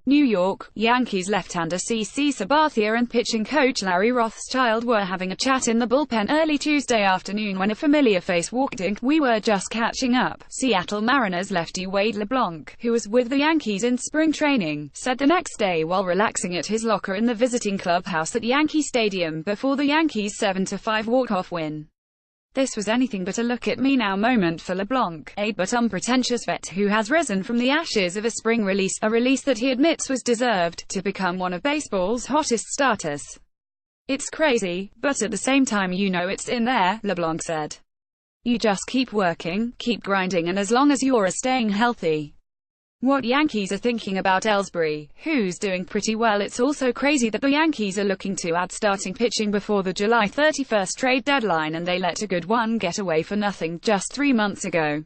New York, Yankees left-hander CC Sabathia and pitching coach Larry Rothschild were having a chat in the bullpen early Tuesday afternoon when a familiar face walked in. "We were just catching up," Seattle Mariners lefty Wade LeBlanc, who was with the Yankees in spring training, said the next day while relaxing at his locker in the visiting clubhouse at Yankee Stadium before the Yankees' 7-5 walk-off win. This was anything but a look-at-me-now moment for LeBlanc, a but unpretentious vet who has risen from the ashes of a spring release, a release that he admits was deserved, to become one of baseball's hottest starters. "It's crazy, but at the same time you know it's in there," LeBlanc said. "You just keep working, keep grinding, and as long as you're staying healthy." What Yankees are thinking about Ellsbury, who's doing pretty well. It's also crazy that the Yankees are looking to add starting pitching before the July 31st trade deadline, and they let a good one get away for nothing just 3 months ago.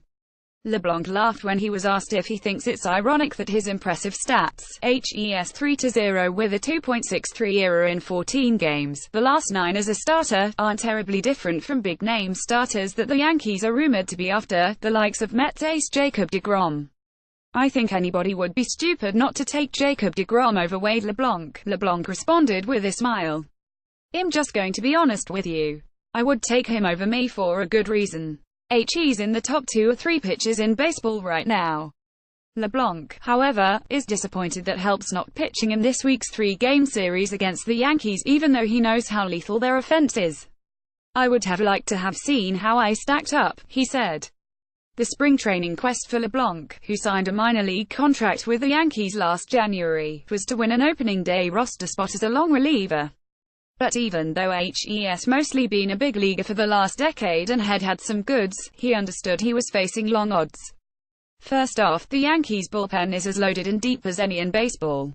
LeBlanc laughed when he was asked if he thinks it's ironic that his impressive stats, HES 3-0 with a 2.63 ERA in 14 games, the last 9 as a starter, aren't terribly different from big-name starters that the Yankees are rumored to be after, the likes of Mets ace Jacob deGrom. "I think anybody would be stupid not to take Jacob deGrom over Wade LeBlanc," LeBlanc responded with a smile. "I'm just going to be honest with you. I would take him over me for a good reason. He's in the top 2 or 3 pitchers in baseball right now." LeBlanc, however, is disappointed that help's not pitching in this week's 3-game series against the Yankees, even though he knows how lethal their offense is. "I would have liked to have seen how I stacked up," he said. The spring training quest for LeBlanc, who signed a minor league contract with the Yankees last January, was to win an opening day roster spot as a long reliever. But even though HES mostly been a big leaguer for the last decade and had some goods, he understood he was facing long odds. First off, the Yankees bullpen is as loaded and deep as any in baseball.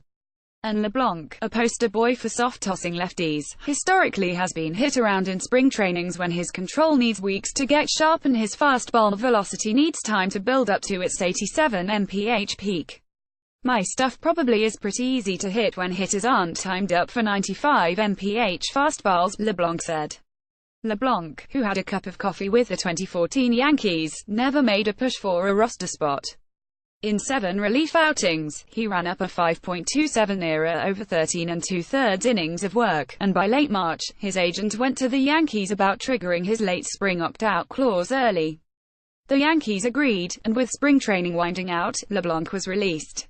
And LeBlanc, a poster boy for soft-tossing lefties, historically has been hit around in spring trainings when his control needs weeks to get sharp and his fastball velocity needs time to build up to its 87 mph peak. "My stuff probably is pretty easy to hit when hitters aren't timed up for 95 mph fastballs," LeBlanc said. LeBlanc, who had a cup of coffee with the 2014 Yankees, never made a push for a roster spot. In 7 relief outings, he ran up a 5.27 ERA over 13 2/3 innings of work, and by late March, his agent went to the Yankees about triggering his late spring opt-out clause early. The Yankees agreed, and with spring training winding out, LeBlanc was released.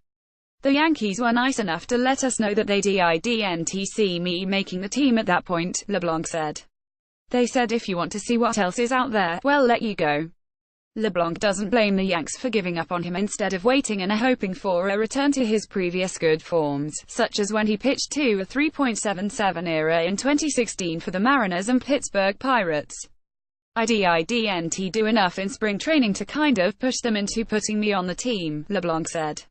"The Yankees were nice enough to let us know that they didn't see me making the team at that point," LeBlanc said. "They said if you want to see what else is out there, we'll let you go." LeBlanc doesn't blame the Yanks for giving up on him instead of waiting and hoping for a return to his previous good forms, such as when he pitched to a 3.77 ERA in 2016 for the Mariners and Pittsburgh Pirates. "I didn't do enough in spring training to kind of push them into putting me on the team," LeBlanc said.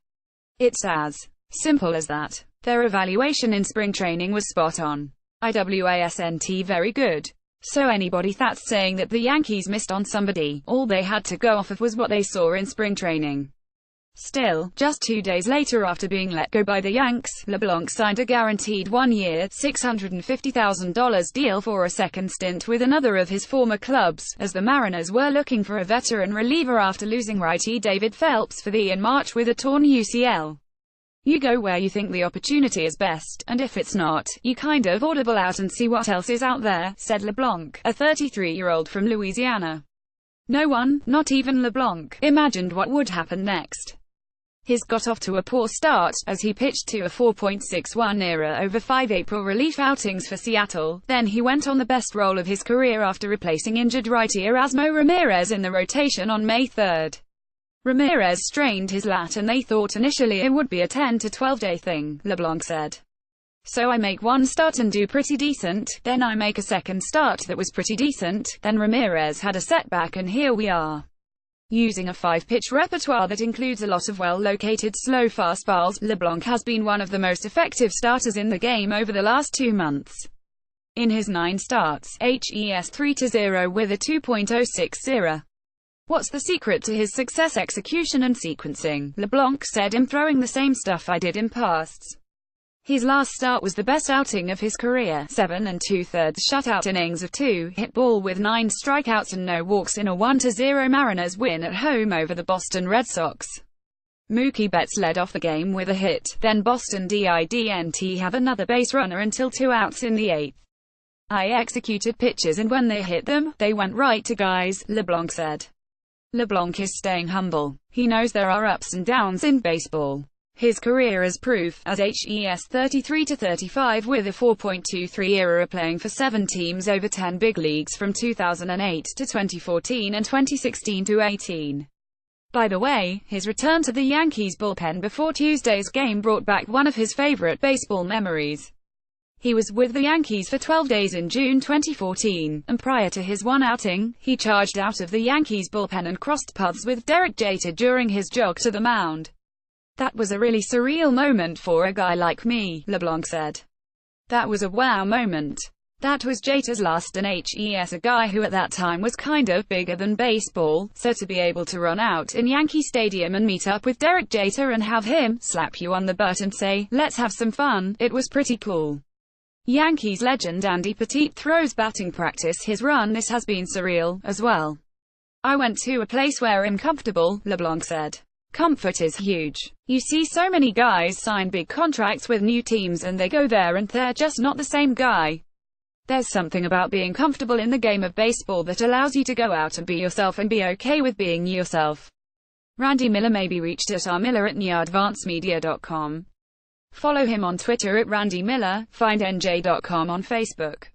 "It's as simple as that. Their evaluation in spring training was spot on. I wasn't very good. So anybody that's saying that the Yankees missed on somebody, all they had to go off of was what they saw in spring training." Still, just 2 days later after being let go by the Yanks, LeBlanc signed a guaranteed 1-year, $650,000 deal for a second stint with another of his former clubs, as the Mariners were looking for a veteran reliever after losing righty David Phelps for the in March with a torn UCL. "You go where you think the opportunity is best, and if it's not, you kind of audible out and see what else is out there," said LeBlanc, a 33-year-old from Louisiana. No one, not even LeBlanc, imagined what would happen next. His got off to a poor start, as he pitched to a 4.61 ERA over 5 April relief outings for Seattle. Then he went on the best roll of his career after replacing injured righty Erasmo Ramirez in the rotation on May 3. Ramirez strained his lat and they thought initially it would be a 10 to 12 day thing, LeBlanc said. "So I make one start and do pretty decent, then I make a second start that was pretty decent, then Ramirez had a setback and here we are." Using a 5-pitch repertoire that includes a lot of well-located slow fastballs, LeBlanc has been one of the most effective starters in the game over the last 2 months. In his 9 starts, HES 3-0 with a 2.06 ERA. "What's the secret to his success? Execution and sequencing," LeBlanc said. "I'm throwing the same stuff I did in pasts." His last start was the best outing of his career, 7 2/3 shutout innings of 2-hit ball with 9 strikeouts and no walks in a 1-0 Mariners win at home over the Boston Red Sox. Mookie Betts led off the game with a hit, then Boston didn't have another base runner until 2 outs in the 8th. I executed pitches and when they hit them, they went right to guys, LeBlanc said. LeBlanc is staying humble. He knows there are ups and downs in baseball. His career is proof, as HES 33-35 with a 4.23 ERA playing for 7 teams over 10 big leagues from 2008 to 2014 and 2016 to 18. By the way, his return to the Yankees bullpen before Tuesday's game brought back one of his favorite baseball memories. He was with the Yankees for 12 days in June 2014, and prior to his one outing, he charged out of the Yankees bullpen and crossed paths with Derek Jeter during his jog to the mound. That was a really surreal moment for a guy like me, LeBlanc said. That was a wow moment. That was Jeter's last and HES, a guy who at that time was kind of bigger than baseball, so to be able to run out in Yankee Stadium and meet up with Derek Jeter and have him slap you on the butt and say, "Let's have some fun," it was pretty cool. Yankees legend Andy Pettitte throws batting practice his run. This has been surreal, as well. I went to a place where I'm comfortable, LeBlanc said. Comfort is huge. You see so many guys sign big contracts with new teams and they go there and they're just not the same guy. There's something about being comfortable in the game of baseball that allows you to go out and be yourself and be okay with being yourself. Randy Miller may be reached at rmiller@newadvancemedia.com. Follow him on Twitter at Randy Miller, find NJ.com on Facebook.